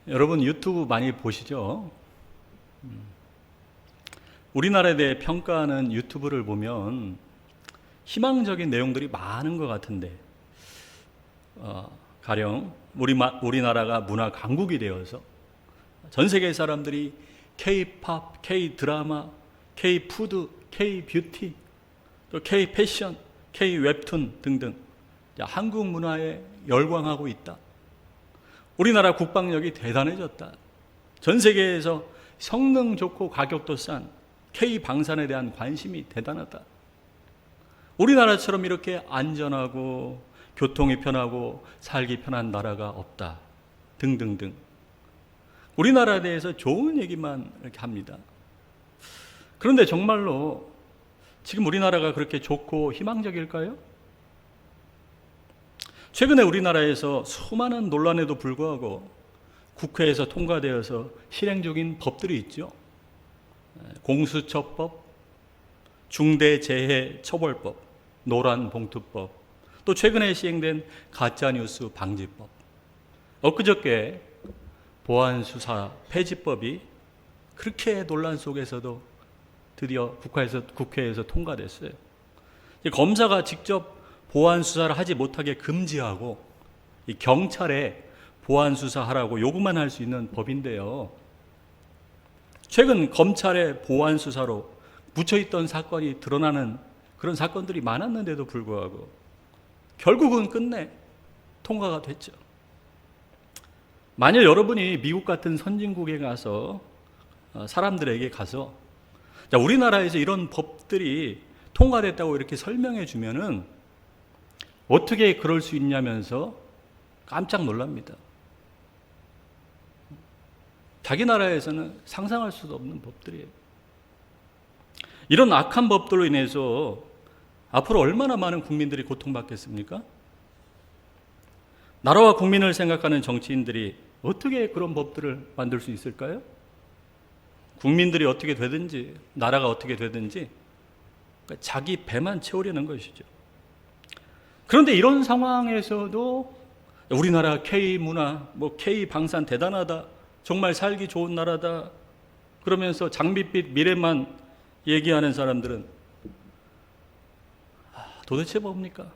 여러분 유튜브 많이 보시죠? 우리나라에 대해 평가하는 유튜브를 보면 희망적인 내용들이 많은 것 같은데 가령 우리나라가 문화 강국이 되어서 전 세계 사람들이 K-팝, K-드라마, K-푸드, K-뷰티, 또 K-패션, K-웹툰 등등 한국 문화에 열광하고 있다. 우리나라 국방력이 대단해졌다. 전 세계에서 성능 좋고 가격도 싼 K-방산에 대한 관심이 대단하다. 우리나라처럼 이렇게 안전하고 교통이 편하고 살기 편한 나라가 없다. 등등등. 우리나라에 대해서 좋은 얘기만 이렇게 합니다. 그런데 정말로 지금 우리나라가 그렇게 좋고 희망적일까요? 최근에 우리나라에서 수많은 논란에도 불구하고 국회에서 통과되어서 실행 중인 법들이 있죠. 공수처법, 중대재해처벌법, 노란봉투법, 또 최근에 시행된 가짜뉴스 방지법, 엊그저께 보안수사 폐지법이 그렇게 논란 속에서도 드디어 국회에서 통과됐어요. 검사가 직접 보안수사를 하지 못하게 금지하고 이 경찰에 보안수사하라고 요구만 할 수 있는 법인데요. 최근 검찰의 보안수사로 묻혀있던 사건이 드러나는 그런 사건들이 많았는데도 불구하고 결국은 끝내 통과가 됐죠. 만약 여러분이 미국 같은 선진국에 가서 사람들에게 가서 우리나라에서 이런 법들이 통과됐다고 이렇게 설명해 주면은 어떻게 그럴 수 있냐면서 깜짝 놀랍니다. 자기 나라에서는 상상할 수도 없는 법들이에요. 이런 악한 법들로 인해서 앞으로 얼마나 많은 국민들이 고통받겠습니까? 나라와 국민을 생각하는 정치인들이 어떻게 그런 법들을 만들 수 있을까요? 국민들이 어떻게 되든지 나라가 어떻게 되든지 자기 배만 채우려는 것이죠. 그런데 이런 상황에서도 우리나라 K문화, K방산 대단하다, 정말 살기 좋은 나라다 그러면서 장밋빛 미래만 얘기하는 사람들은 도대체 뭡니까?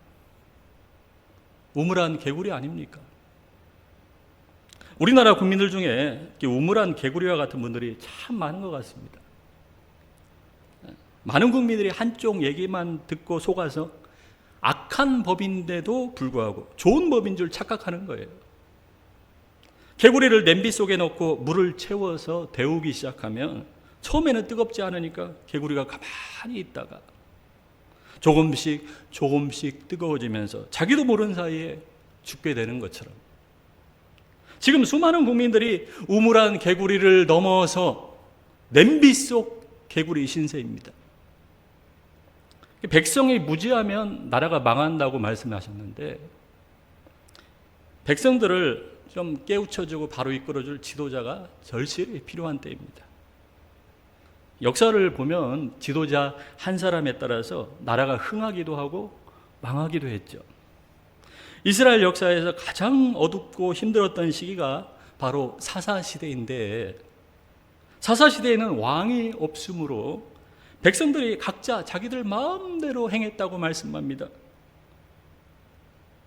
우물안 개구리 아닙니까? 우리나라 국민들 중에 우물안 개구리와 같은 분들이 참 많은 것 같습니다. 많은 국민들이 한쪽 얘기만 듣고 속아서 악한 법인데도 불구하고 좋은 법인 줄 착각하는 거예요. 개구리를 냄비 속에 넣고 물을 채워서 데우기 시작하면 처음에는 뜨겁지 않으니까 개구리가 가만히 있다가 조금씩 뜨거워지면서 자기도 모르는 사이에 죽게 되는 것처럼 지금 수많은 국민들이 우물안 개구리를 넘어서 냄비 속 개구리 신세입니다. 백성이 무지하면 나라가 망한다고 말씀하셨는데 백성들을 좀 깨우쳐주고 바로 이끌어줄 지도자가 절실히 필요한 때입니다. 역사를 보면 지도자 한 사람에 따라서 나라가 흥하기도 하고 망하기도 했죠. 이스라엘 역사에서 가장 어둡고 힘들었던 시기가 바로 사사시대인데 사사시대에는 왕이 없으므로 백성들이 각자 자기들 마음대로 행했다고 말씀합니다.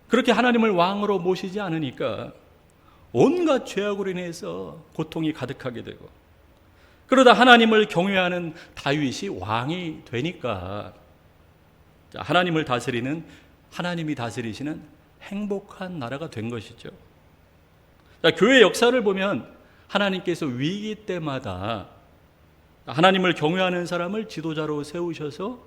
그렇게 하나님을 왕으로 모시지 않으니까 온갖 죄악으로 인해서 고통이 가득하게 되고 그러다 하나님을 경외하는 다윗이 왕이 되니까 하나님이 다스리시는 행복한 나라가 된 것이죠. 교회 역사를 보면 하나님께서 위기 때마다 하나님을 경외하는 사람을 지도자로 세우셔서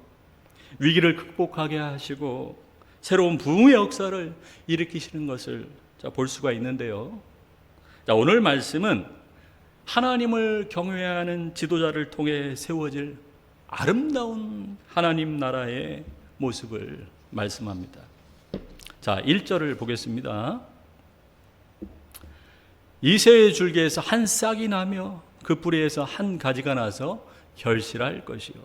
위기를 극복하게 하시고 새로운 부흥의 역사를 일으키시는 것을 볼 수가 있는데요. 오늘 말씀은 하나님을 경외하는 지도자를 통해 세워질 아름다운 하나님 나라의 모습을 말씀합니다. 1절을 보겠습니다. 이새의 줄기에서 한 싹이 나며 그 뿌리에서 한 가지가 나서 결실할 것이요.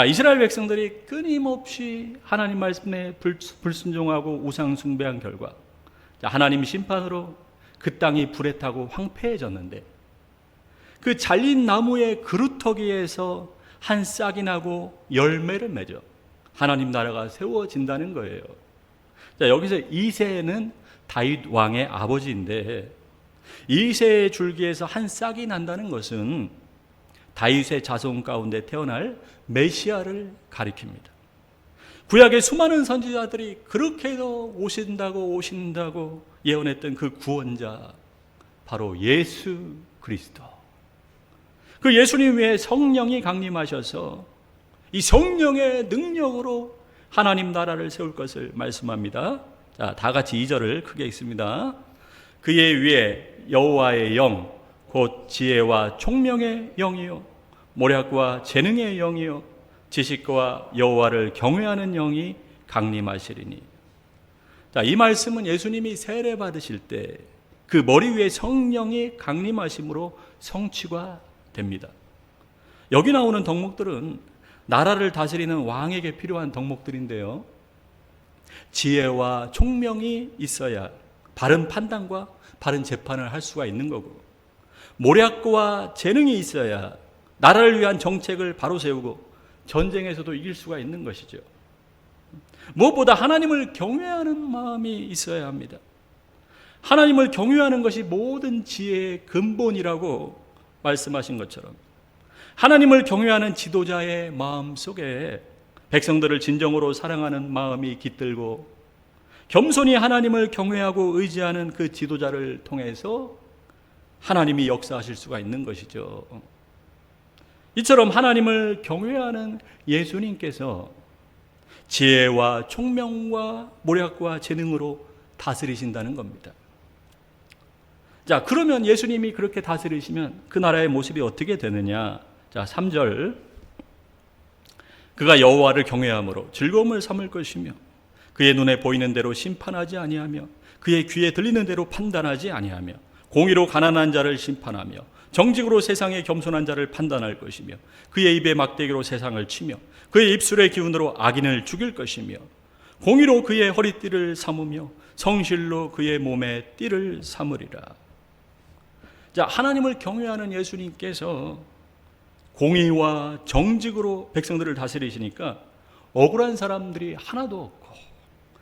이스라엘 백성들이 끊임없이 하나님 말씀에 불순종하고 우상 숭배한 결과 하나님 심판으로 그 땅이 불에 타고 황폐해졌는데 그 잘린 나무의 그루터기에서 한 싹이 나고 열매를 맺어 하나님 나라가 세워진다는 거예요. 자, 여기서 이새는 다윗 왕의 아버지인데 이새의 줄기에서 한 싹이 난다는 것은 다윗의 자손 가운데 태어날 메시아를 가리킵니다. 구약의 수많은 선지자들이 그렇게도 오신다고 예언했던 그 구원자, 바로 예수 그리스도. 그 예수님 위에 성령이 강림하셔서 이 성령의 능력으로 하나님 나라를 세울 것을 말씀합니다. 자, 다 같이 2절을 크게 읽습니다. 그의 위에 여호와의 영, 곧 지혜와 총명의 영이요 모략과 재능의 영이요 지식과 여호와를 경외하는 영이 강림하시리니. 자, 이 말씀은 예수님이 세례 받으실 때 그 머리 위에 성령이 강림하심으로 성취가 됩니다. 여기 나오는 덕목들은 나라를 다스리는 왕에게 필요한 덕목들인데요, 지혜와 총명이 있어야 바른 판단과 바른 재판을 할 수가 있는 거고, 모략과 재능이 있어야 나라를 위한 정책을 바로 세우고 전쟁에서도 이길 수가 있는 것이죠. 무엇보다 하나님을 경외하는 마음이 있어야 합니다. 하나님을 경외하는 것이 모든 지혜의 근본이라고 말씀하신 것처럼 하나님을 경외하는 지도자의 마음 속에 백성들을 진정으로 사랑하는 마음이 깃들고 겸손히 하나님을 경외하고 의지하는 그 지도자를 통해서 하나님이 역사하실 수가 있는 것이죠. 이처럼 하나님을 경외하는 예수님께서 지혜와 총명과 모략과 재능으로 다스리신다는 겁니다. 자, 그러면 예수님이 그렇게 다스리시면 그 나라의 모습이 어떻게 되느냐? 자, 3절. 그가 여호와를 경외함으로 즐거움을 삼을 것이며 그의 눈에 보이는 대로 심판하지 아니하며 그의 귀에 들리는 대로 판단하지 아니하며 공의로 가난한 자를 심판하며 정직으로 세상의 겸손한 자를 판단할 것이며 그의 입에 막대기로 세상을 치며 그의 입술의 기운으로 악인을 죽일 것이며 공의로 그의 허리띠를 삼으며 성실로 그의 몸에 띠를 삼으리라. 자, 하나님을 경외하는 예수님께서 공의와 정직으로 백성들을 다스리시니까 억울한 사람들이 하나도 없고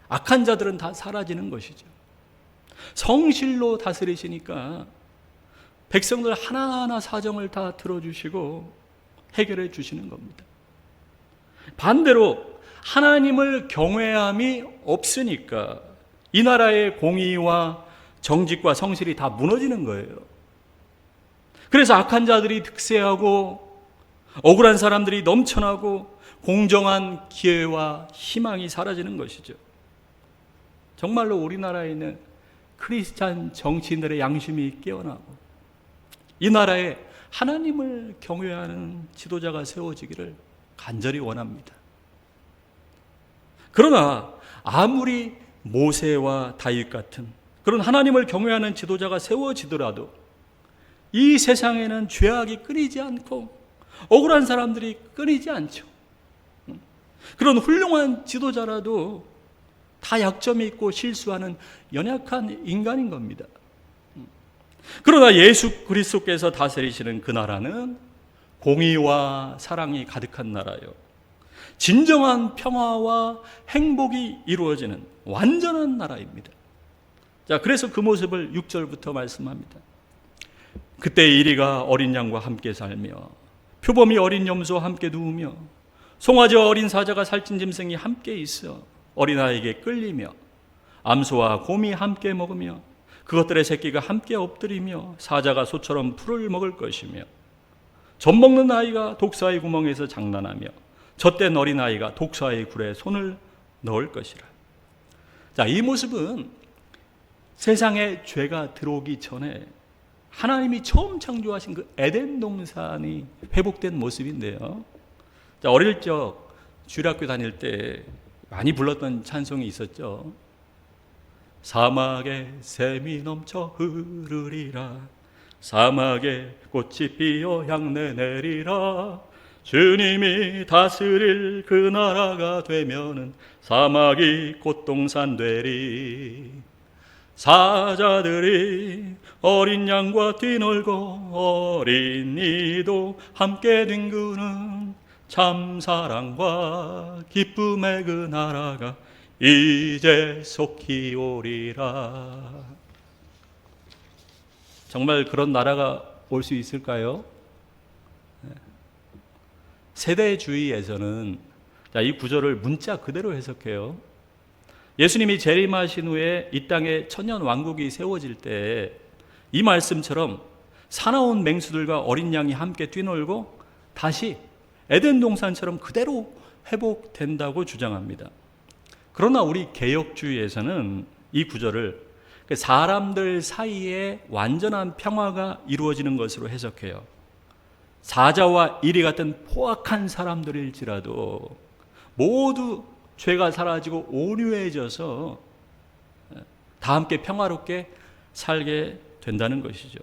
악한 자들은 다 사라지는 것이죠. 성실로 다스리시니까 백성들 하나하나 사정을 다 들어주시고 해결해 주시는 겁니다. 반대로 하나님을 경외함이 없으니까 이 나라의 공의와 정직과 성실이 다 무너지는 거예요. 그래서 악한 자들이 득세하고 억울한 사람들이 넘쳐나고 공정한 기회와 희망이 사라지는 것이죠. 정말로 우리나라에 있는 크리스찬 정치인들의 양심이 깨어나고 이 나라에 하나님을 경외하는 지도자가 세워지기를 간절히 원합니다. 그러나 아무리 모세와 다윗 같은 그런 하나님을 경외하는 지도자가 세워지더라도 이 세상에는 죄악이 끊이지 않고 억울한 사람들이 끊이지 않죠. 그런 훌륭한 지도자라도 다 약점이 있고 실수하는 연약한 인간인 겁니다. 그러나 예수 그리스도께서 다스리시는 그 나라는 공의와 사랑이 가득한 나라요, 진정한 평화와 행복이 이루어지는 완전한 나라입니다. 자, 그래서 그 모습을 6절부터 말씀합니다. 그때 이리가 어린 양과 함께 살며 표범이 어린 염소와 함께 누우며 송아지와 어린 사자가 살찐 짐승이 함께 있어 어린아이에게 끌리며 암소와 곰이 함께 먹으며 그것들의 새끼가 함께 엎드리며 사자가 소처럼 풀을 먹을 것이며 젖 먹는 아이가 독사의 구멍에서 장난하며 젖된 어린아이가 독사의 굴에 손을 넣을 것이라. 자, 이 모습은 세상에 죄가 들어오기 전에 하나님이 처음 창조하신 그 에덴 동산이 회복된 모습인데요. 자, 어릴 적 주일학교 다닐 때 많이 불렀던 찬송이 있었죠. 사막에 샘이 넘쳐 흐르리라 사막에 꽃이 피어 향내 내리라 주님이 다스릴 그 나라가 되면은 사막이 꽃동산 되리. 사자들이 어린 양과 뛰놀고 어린이도 함께 뒹구는 참 사랑과 기쁨의 그 나라가 이제 속히 오리라. 정말 그런 나라가 올 수 있을까요? 세대주의에서는 이 구절을 문자 그대로 해석해요. 예수님이 재림하신 후에 이 땅에 천년 왕국이 세워질 때 이 말씀처럼 사나운 맹수들과 어린 양이 함께 뛰놀고 다시 에덴 동산처럼 그대로 회복된다고 주장합니다. 그러나 우리 개혁주의에서는 이 구절을 사람들 사이에 완전한 평화가 이루어지는 것으로 해석해요. 사자와 이리 같은 포악한 사람들일지라도 모두 죄가 사라지고 온유해져서 다 함께 평화롭게 살게 된다는 것이죠.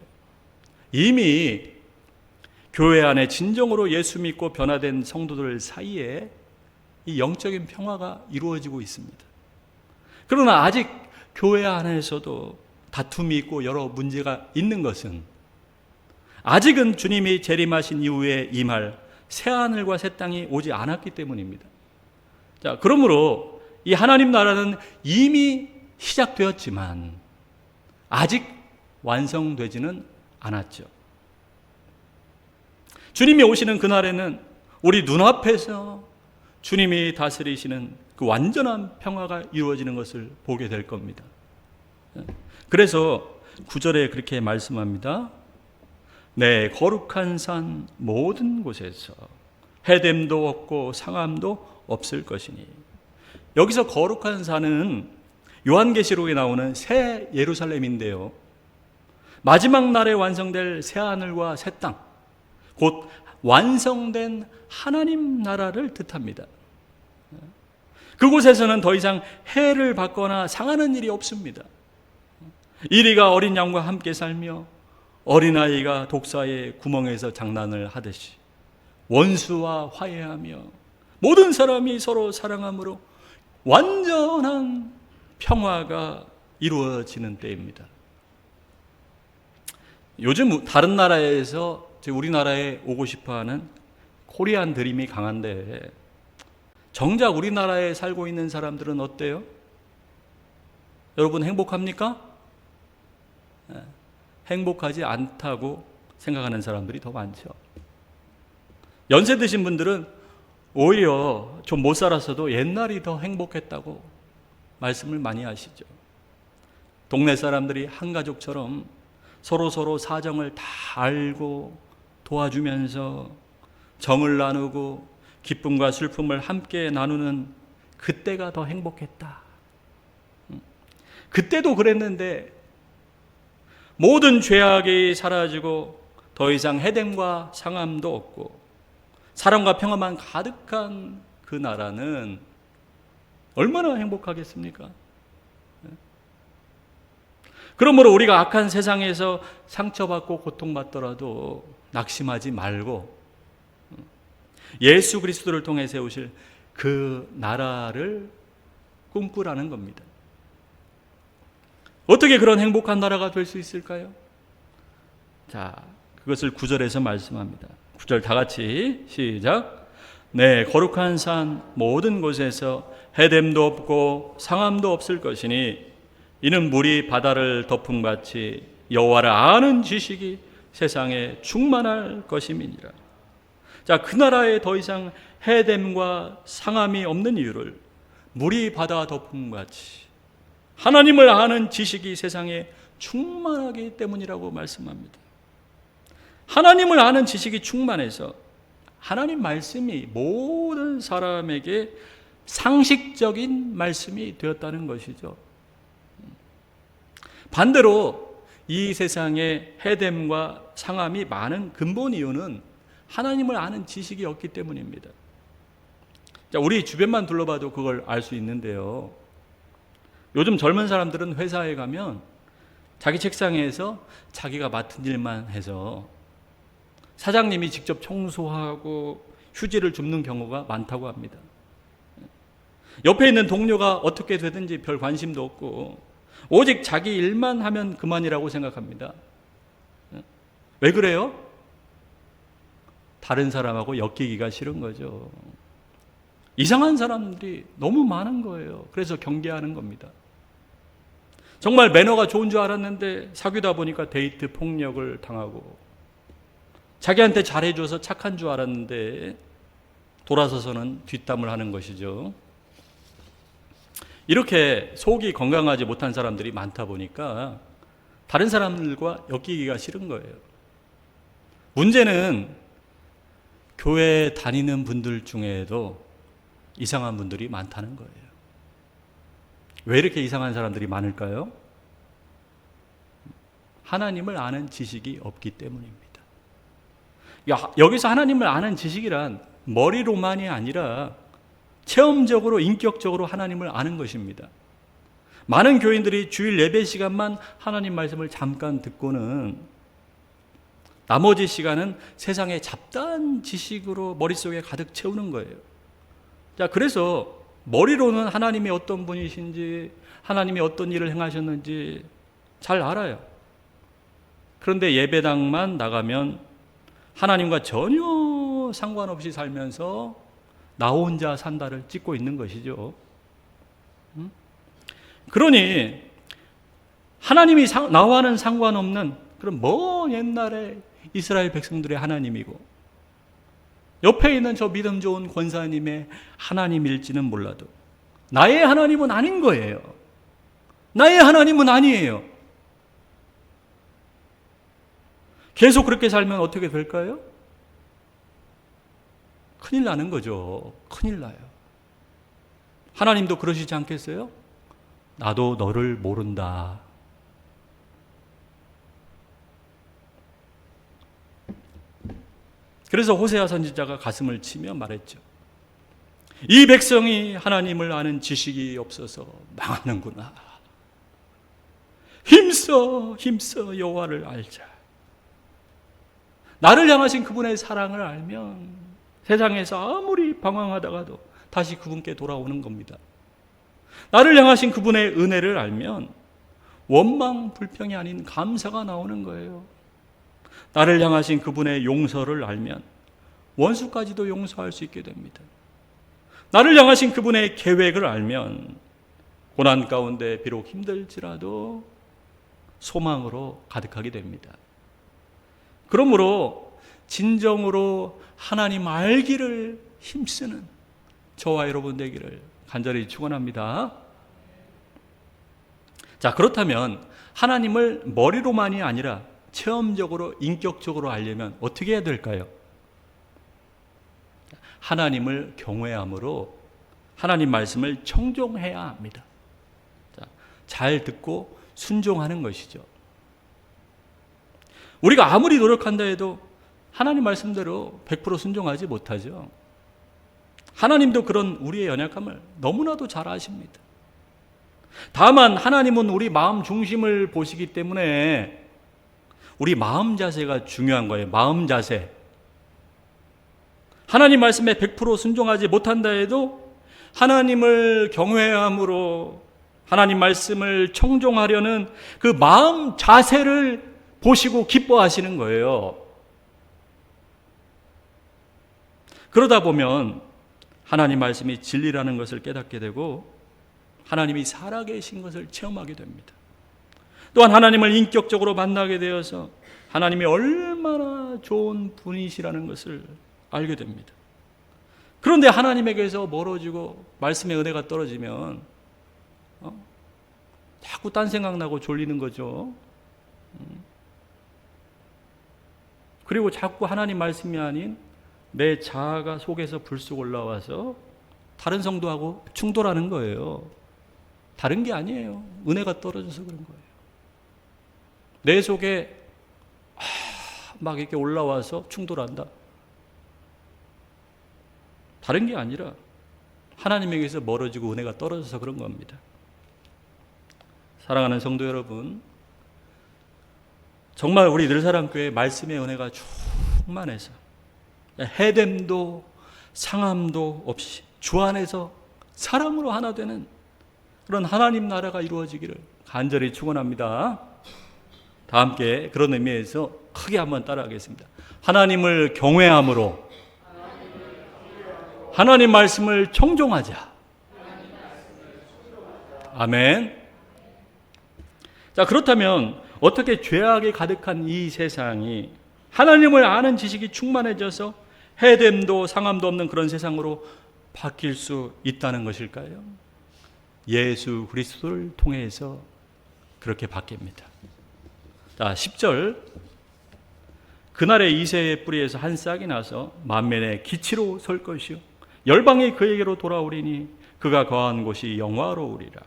이미 교회 안에 진정으로 예수 믿고 변화된 성도들 사이에 이 영적인 평화가 이루어지고 있습니다. 그러나 아직 교회 안에서도 다툼이 있고 여러 문제가 있는 것은 아직은 주님이 재림하신 이후에 임할 새하늘과 새 땅이 오지 않았기 때문입니다. 자, 그러므로 이 하나님 나라는 이미 시작되었지만 아직 완성되지는 않았죠. 주님이 오시는 그날에는 우리 눈앞에서 주님이 다스리시는 그 완전한 평화가 이루어지는 것을 보게 될 겁니다. 그래서 9절에 그렇게 말씀합니다. 내 거룩한 산 모든 곳에서 해됨도 없고 상함도 없을 것이니. 여기서 거룩한 산은 요한계시록에 나오는 새 예루살렘인데요, 마지막 날에 완성될 새 하늘과 새 땅, 곧 완성된 하나님 나라를 뜻합니다. 그곳에서는 더 이상 해를 받거나 상하는 일이 없습니다. 이리가 어린 양과 함께 살며 어린아이가 독사의 구멍에서 장난을 하듯이 원수와 화해하며 모든 사람이 서로 사랑함으로 완전한 평화가 이루어지는 때입니다. 요즘 다른 나라에서 우리나라에 오고 싶어하는 코리안 드림이 강한데 정작 우리나라에 살고 있는 사람들은 어때요? 여러분 행복합니까? 행복하지 않다고 생각하는 사람들이 더 많죠. 연세 드신 분들은 오히려 좀 못 살았어도 옛날이 더 행복했다고 말씀을 많이 하시죠. 동네 사람들이 한 가족처럼 서로 사정을 다 알고 도와주면서 정을 나누고 기쁨과 슬픔을 함께 나누는 그때가 더 행복했다. 그때도 그랬는데 모든 죄악이 사라지고 더 이상 해됨과 상함도 없고 사랑과 평화만 가득한 그 나라는 얼마나 행복하겠습니까? 그러므로 우리가 악한 세상에서 상처받고 고통받더라도 낙심하지 말고 예수 그리스도를 통해 세우실 그 나라를 꿈꾸라는 겁니다. 어떻게 그런 행복한 나라가 될 수 있을까요? 자, 그것을 9절에서 말씀합니다. 9절 다 같이 시작. 네, 거룩한 산 모든 곳에서 해됨도 없고 상함도 없을 것이니 이는 물이 바다를 덮은 같이 여호와를 아는 지식이 세상에 충만할 것임이니라. 자, 그 나라에 더 이상 해됨과 상함이 없는 이유를 물이 바다 덮은 같이 하나님을 아는 지식이 세상에 충만하기 때문이라고 말씀합니다. 하나님을 아는 지식이 충만해서 하나님 말씀이 모든 사람에게 상식적인 말씀이 되었다는 것이죠. 반대로 이 세상에 해됨과 상함이 많은 근본 이유는 하나님을 아는 지식이 없기 때문입니다. 자, 우리 주변만 둘러봐도 그걸 알 수 있는데요, 요즘 젊은 사람들은 회사에 가면 자기 책상에서 자기가 맡은 일만 해서 사장님이 직접 청소하고 휴지를 줍는 경우가 많다고 합니다. 옆에 있는 동료가 어떻게 되든지 별 관심도 없고 오직 자기 일만 하면 그만이라고 생각합니다. 왜 그래요? 다른 사람하고 엮이기가 싫은 거죠. 이상한 사람들이 너무 많은 거예요. 그래서 경계하는 겁니다. 정말 매너가 좋은 줄 알았는데 사귀다 보니까 데이트 폭력을 당하고, 자기한테 잘해줘서 착한 줄 알았는데 돌아서서는 뒷담을 하는 것이죠. 이렇게 속이 건강하지 못한 사람들이 많다 보니까 다른 사람들과 엮이기가 싫은 거예요. 문제는 교회 다니는 분들 중에도 이상한 분들이 많다는 거예요. 왜 이렇게 이상한 사람들이 많을까요? 하나님을 아는 지식이 없기 때문입니다. 여기서 하나님을 아는 지식이란 머리로만이 아니라 체험적으로, 인격적으로 하나님을 아는 것입니다. 많은 교인들이 주일 예배 시간만 하나님 말씀을 잠깐 듣고는 나머지 시간은 세상의 잡다한 지식으로 머릿속에 가득 채우는 거예요. 자, 그래서 머리로는 하나님이 어떤 분이신지, 하나님이 어떤 일을 행하셨는지 잘 알아요. 그런데 예배당만 나가면 하나님과 전혀 상관없이 살면서 나 혼자 산다를 찍고 있는 것이죠. 그러니 하나님이 나와는 상관없는 그런 먼 옛날에 이스라엘 백성들의 하나님이고, 옆에 있는 저 믿음 좋은 권사님의 하나님일지는 몰라도 나의 하나님은 아닌 거예요. 나의 하나님은 아니에요. 계속 그렇게 살면 어떻게 될까요? 큰일 나는 거죠. 큰일 나요. 하나님도 그러시지 않겠어요? 나도 너를 모른다. 그래서 호세아 선지자가 가슴을 치며 말했죠. 이 백성이 하나님을 아는 지식이 없어서 망하는구나. 힘써 여호와를 알자. 나를 향하신 그분의 사랑을 알면 세상에서 아무리 방황하다가도 다시 그분께 돌아오는 겁니다. 나를 향하신 그분의 은혜를 알면 원망, 불평이 아닌 감사가 나오는 거예요. 나를 향하신 그분의 용서를 알면 원수까지도 용서할 수 있게 됩니다. 나를 향하신 그분의 계획을 알면 고난 가운데 비록 힘들지라도 소망으로 가득하게 됩니다. 그러므로 진정으로 하나님 알기를 힘쓰는 저와 여러분 되기를 간절히 축원합니다. 자, 그렇다면 하나님을 머리로만이 아니라 체험적으로, 인격적으로 알려면 어떻게 해야 될까요? 하나님을 경외함으로 하나님 말씀을 청종해야 합니다. 자, 잘 듣고 순종하는 것이죠. 우리가 아무리 노력한다 해도 하나님 말씀대로 100% 순종하지 못하죠. 하나님도 그런 우리의 연약함을 너무나도 잘 아십니다. 다만 하나님은 우리 마음 중심을 보시기 때문에 우리 마음 자세가 중요한 거예요. 마음 자세. 하나님 말씀에 100% 순종하지 못한다 해도 하나님을 경외함으로 하나님 말씀을 청종하려는 그 마음 자세를 보시고 기뻐하시는 거예요. 그러다 보면 하나님 말씀이 진리라는 것을 깨닫게 되고 하나님이 살아계신 것을 체험하게 됩니다. 또한 하나님을 인격적으로 만나게 되어서 하나님이 얼마나 좋은 분이시라는 것을 알게 됩니다. 그런데 하나님에게서 멀어지고 말씀의 은혜가 떨어지면 자꾸 딴 생각나고 졸리는 거죠. 그리고 자꾸 하나님 말씀이 아닌 내 자아가 속에서 불쑥 올라와서 다른 성도하고 충돌하는 거예요. 다른 게 아니에요. 은혜가 떨어져서 그런 거예요. 내 속에 막 이렇게 올라와서 충돌한다. 다른 게 아니라 하나님에게서 멀어지고 은혜가 떨어져서 그런 겁니다. 사랑하는 성도 여러분, 정말 우리 늘사랑교회 말씀의 은혜가 충만해서 해됨도 상함도 없이 주 안에서 사랑으로 하나 되는 그런 하나님 나라가 이루어지기를 간절히 축원합니다. 다 함께 그런 의미에서 크게 한번 따라하겠습니다. 하나님을 경외함으로 하나님 말씀을 청종하자. 아멘. 자, 그렇다면 어떻게 죄악이 가득한 이 세상이 하나님을 아는 지식이 충만해져서 해됨도 상함도 없는 그런 세상으로 바뀔 수 있다는 것일까요? 예수 그리스도를 통해서 그렇게 바뀝니다. 자, 10절. 그날에 이새의 뿌리에서 한 싹이 나서 만면의 기치로 설 것이요 열방이 그에게로 돌아오리니 그가 거한 곳이 영화로우리라.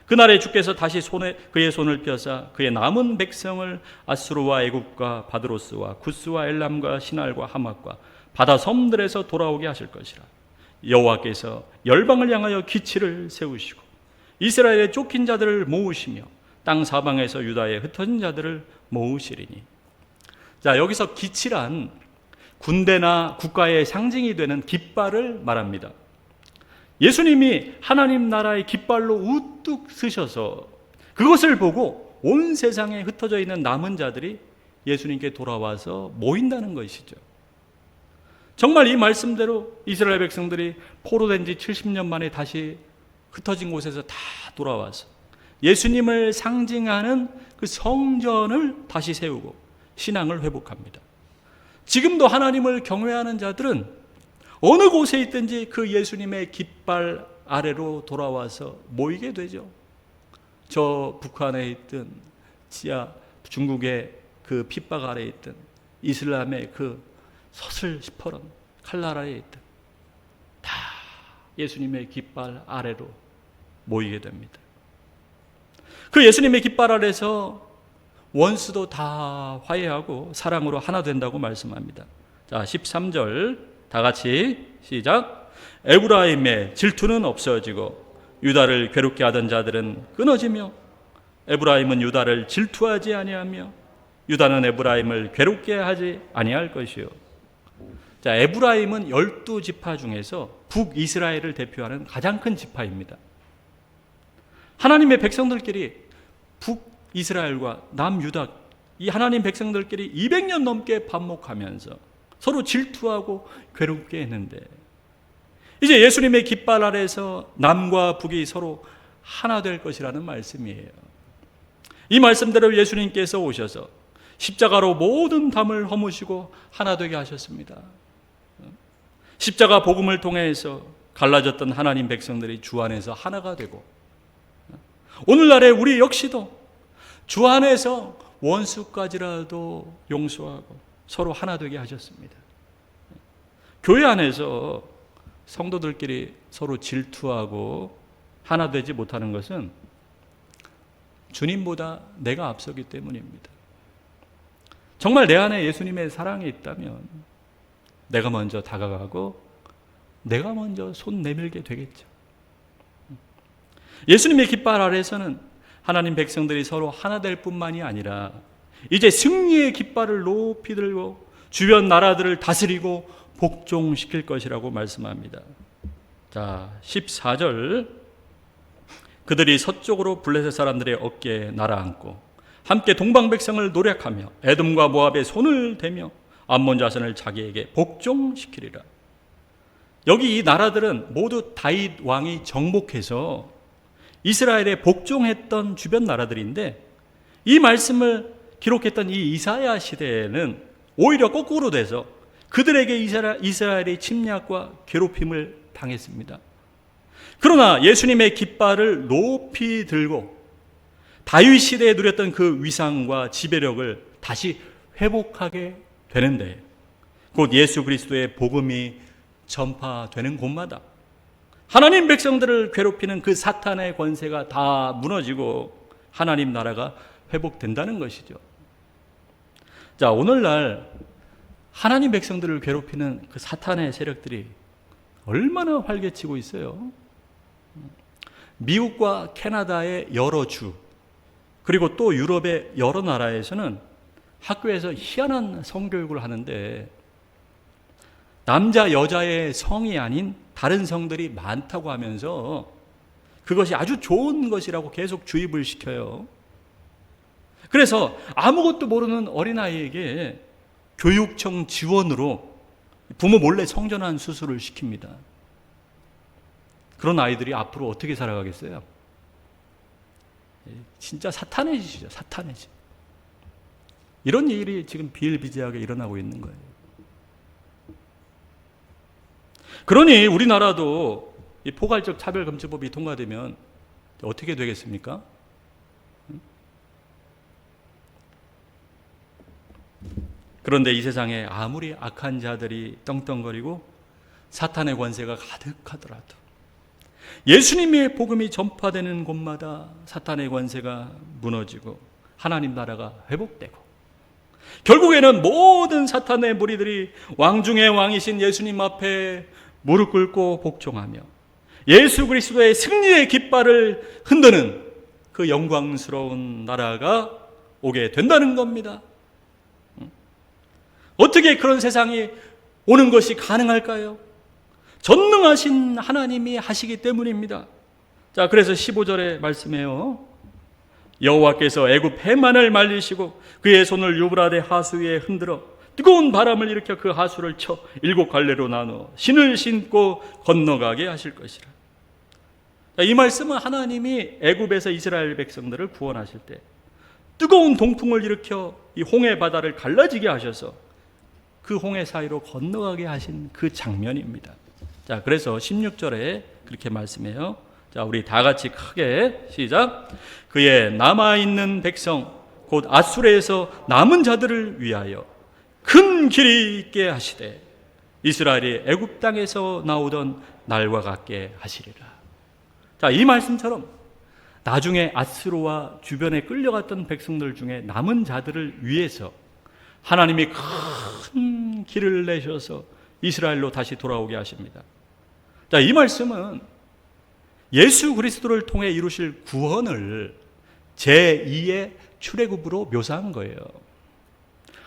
그날에 주께서 다시 그의 손을 펴사 그의 남은 백성을 아수르와 애굽과 바드로스와 구스와 엘람과 시날과 하맛과 바다 섬들에서 돌아오게 하실 것이라. 여호와께서 열방을 향하여 기치를 세우시고 이스라엘의 쫓긴 자들을 모으시며 땅 사방에서 유다의 흩어진 자들을 모으시리니. 자, 여기서 기치란 군대나 국가의 상징이 되는 깃발을 말합니다. 예수님이 하나님 나라의 깃발로 우뚝 서셔서 그것을 보고 온 세상에 흩어져 있는 남은 자들이 예수님께 돌아와서 모인다는 것이죠. 정말 이 말씀대로 이스라엘 백성들이 포로된 지 70년 만에 다시 흩어진 곳에서 다 돌아와서 예수님을 상징하는 그 성전을 다시 세우고 신앙을 회복합니다. 지금도 하나님을 경외하는 자들은 어느 곳에 있든지 그 예수님의 깃발 아래로 돌아와서 모이게 되죠. 저 북한에 있든 중국의 그 핍박 아래에 있든 이슬람의 그 서슬 시퍼런 칼날 아래에 있든 다 예수님의 깃발 아래로 모이게 됩니다. 그 예수님의 깃발 아래서 원수도 다 화해하고 사랑으로 하나 된다고 말씀합니다. 자, 13절 다 같이 시작. 에브라임의 질투는 없어지고 유다를 괴롭게 하던 자들은 끊어지며 에브라임은 유다를 질투하지 아니하며 유다는 에브라임을 괴롭게 하지 아니할 것이요. 자, 에브라임은 12지파 중에서 북이스라엘을 대표하는 가장 큰 지파입니다. 하나님의 백성들끼리 북이스라엘과 남유다 이 하나님 백성들끼리 200년 넘게 반목하면서 서로 질투하고 괴롭게 했는데 이제 예수님의 깃발 아래에서 남과 북이 서로 하나 될 것이라는 말씀이에요. 이 말씀대로 예수님께서 오셔서 십자가로 모든 담을 허무시고 하나 되게 하셨습니다. 십자가 복음을 통해서 갈라졌던 하나님 백성들이 주 안에서 하나가 되고 오늘날에 우리 역시도 주 안에서 원수까지라도 용서하고 서로 하나 되게 하셨습니다. 교회 안에서 성도들끼리 서로 질투하고 하나 되지 못하는 것은 주님보다 내가 앞서기 때문입니다. 정말 내 안에 예수님의 사랑이 있다면 내가 먼저 다가가고 내가 먼저 손 내밀게 되겠죠. 예수님의 깃발 아래에서는 하나님 백성들이 서로 하나 될 뿐만이 아니라 이제 승리의 깃발을 높이 들고 주변 나라들을 다스리고 복종시킬 것이라고 말씀합니다. 자, 14절. 그들이 서쪽으로 블레셋 사람들의 어깨에 날아앉고 함께 동방 백성을 노력하며 에돔과 모압의 손을 대며 암몬 자손을 자기에게 복종시키리라. 여기 이 나라들은 모두 다윗 왕이 정복해서 이스라엘에 복종했던 주변 나라들인데 이 말씀을 기록했던 이 이사야 시대에는 오히려 거꾸로 돼서 그들에게 이스라엘의 침략과 괴롭힘을 당했습니다. 그러나 예수님의 깃발을 높이 들고 다윗 시대에 누렸던 그 위상과 지배력을 다시 회복하게 되는데 곧 예수 그리스도의 복음이 전파되는 곳마다 하나님 백성들을 괴롭히는 그 사탄의 권세가 다 무너지고 하나님 나라가 회복된다는 것이죠. 자, 오늘날 하나님 백성들을 괴롭히는 그 사탄의 세력들이 얼마나 활개치고 있어요. 미국과 캐나다의 여러 주 그리고 또 유럽의 여러 나라에서는 학교에서 희한한 성교육을 하는데 남자 여자의 성이 아닌 다른 성들이 많다고 하면서 그것이 아주 좋은 것이라고 계속 주입을 시켜요. 그래서 아무것도 모르는 어린아이에게 교육청 지원으로 부모 몰래 성전환 수술을 시킵니다. 그런 아이들이 앞으로 어떻게 살아가겠어요? 진짜 사탄의 짓이죠. 사탄의 짓. 이런 일이 지금 비일비재하게 일어나고 있는 거예요. 그러니 우리나라도 이 포괄적 차별금지법이 통과되면 어떻게 되겠습니까? 그런데 이 세상에 아무리 악한 자들이 떵떵거리고 사탄의 권세가 가득하더라도 예수님의 복음이 전파되는 곳마다 사탄의 권세가 무너지고 하나님 나라가 회복되고 결국에는 모든 사탄의 무리들이 왕 중의 왕이신 예수님 앞에 무릎 꿇고 복종하며 예수 그리스도의 승리의 깃발을 흔드는 그 영광스러운 나라가 오게 된다는 겁니다. 어떻게 그런 세상이 오는 것이 가능할까요? 전능하신 하나님이 하시기 때문입니다. 자, 그래서 15절의 말씀이에요. 여호와께서 애굽 해만을 말리시고 그의 손을 유브라데 하수 위에 흔들어 뜨거운 바람을 일으켜 그 하수를 쳐 7 갈래로 나누어 신을 신고 건너가게 하실 것이라. 자, 이 말씀은 하나님이 애굽에서 이스라엘 백성들을 구원하실 때 뜨거운 동풍을 일으켜 이 홍해 바다를 갈라지게 하셔서 그 홍해 사이로 건너가게 하신 그 장면입니다. 자, 그래서 16절에 그렇게 말씀해요. 자, 우리 다 같이 크게 시작. 그의 남아있는 백성 곧 아수르에서 남은 자들을 위하여 큰 길이 있게 하시되 이스라엘이 애굽 땅에서 나오던 날과 같게 하시리라. 자, 이 말씀처럼 나중에 아수르와 주변에 끌려갔던 백성들 중에 남은 자들을 위해서 하나님이 큰 길을 내셔서 이스라엘로 다시 돌아오게 하십니다. 자, 이 말씀은 예수 그리스도를 통해 이루실 구원을 제2의 출애굽으로 묘사한 거예요.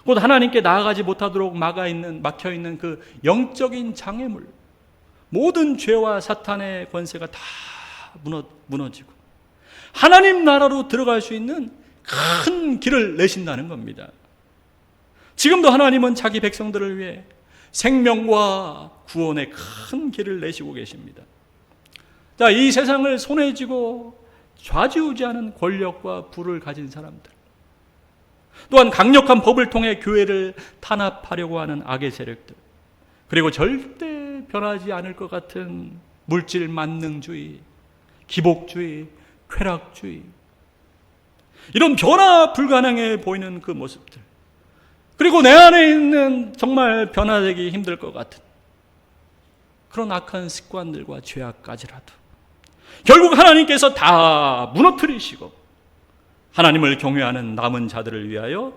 곧 하나님께 나아가지 못하도록 막혀있는 그 영적인 장애물, 모든 죄와 사탄의 권세가 다 무너지고 하나님 나라로 들어갈 수 있는 큰 길을 내신다는 겁니다. 지금도 하나님은 자기 백성들을 위해 생명과 구원의 큰 길을 내시고 계십니다. 자, 이 세상을 손에 쥐고 좌지우지하는 권력과 부를 가진 사람들, 또한 강력한 법을 통해 교회를 탄압하려고 하는 악의 세력들, 그리고 절대 변하지 않을 것 같은 물질 만능주의, 기복주의, 쾌락주의, 이런 변화 불가능해 보이는 그 모습들, 그리고 내 안에 있는 정말 변화되기 힘들 것 같은 그런 악한 습관들과 죄악까지라도 결국 하나님께서 다 무너뜨리시고 하나님을 경외하는 남은 자들을 위하여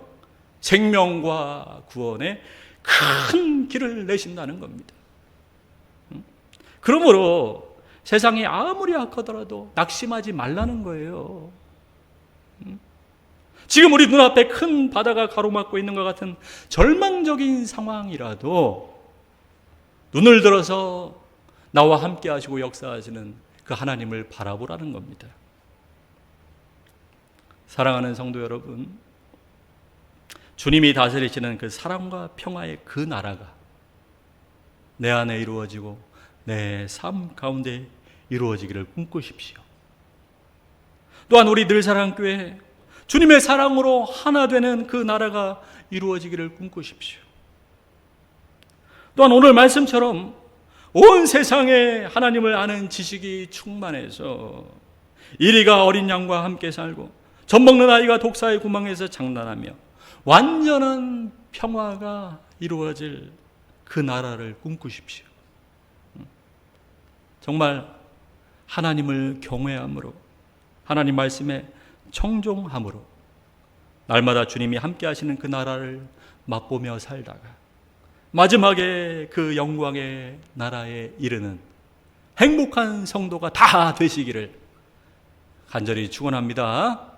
생명과 구원의 큰 길을 내신다는 겁니다. 그러므로 세상이 아무리 악하더라도 낙심하지 말라는 거예요. 지금 우리 눈앞에 큰 바다가 가로막고 있는 것 같은 절망적인 상황이라도 눈을 들어서 나와 함께 하시고 역사하시는 그 하나님을 바라보라는 겁니다. 사랑하는 성도 여러분, 주님이 다스리시는 그 사랑과 평화의 그 나라가 내 안에 이루어지고 내 삶 가운데 이루어지기를 꿈꾸십시오. 또한 우리 늘사랑교회 주님의 사랑으로 하나 되는 그 나라가 이루어지기를 꿈꾸십시오. 또한 오늘 말씀처럼 온 세상에 하나님을 아는 지식이 충만해서 이리가 어린 양과 함께 살고 젖먹는 아이가 독사의 구멍에서 장난하며 완전한 평화가 이루어질 그 나라를 꿈꾸십시오. 정말 하나님을 경외함으로 하나님 말씀에 청종함으로 날마다 주님이 함께 하시는 그 나라를 맛보며 살다가 마지막에 그 영광의 나라에 이르는 행복한 성도가 다 되시기를 간절히 축원합니다.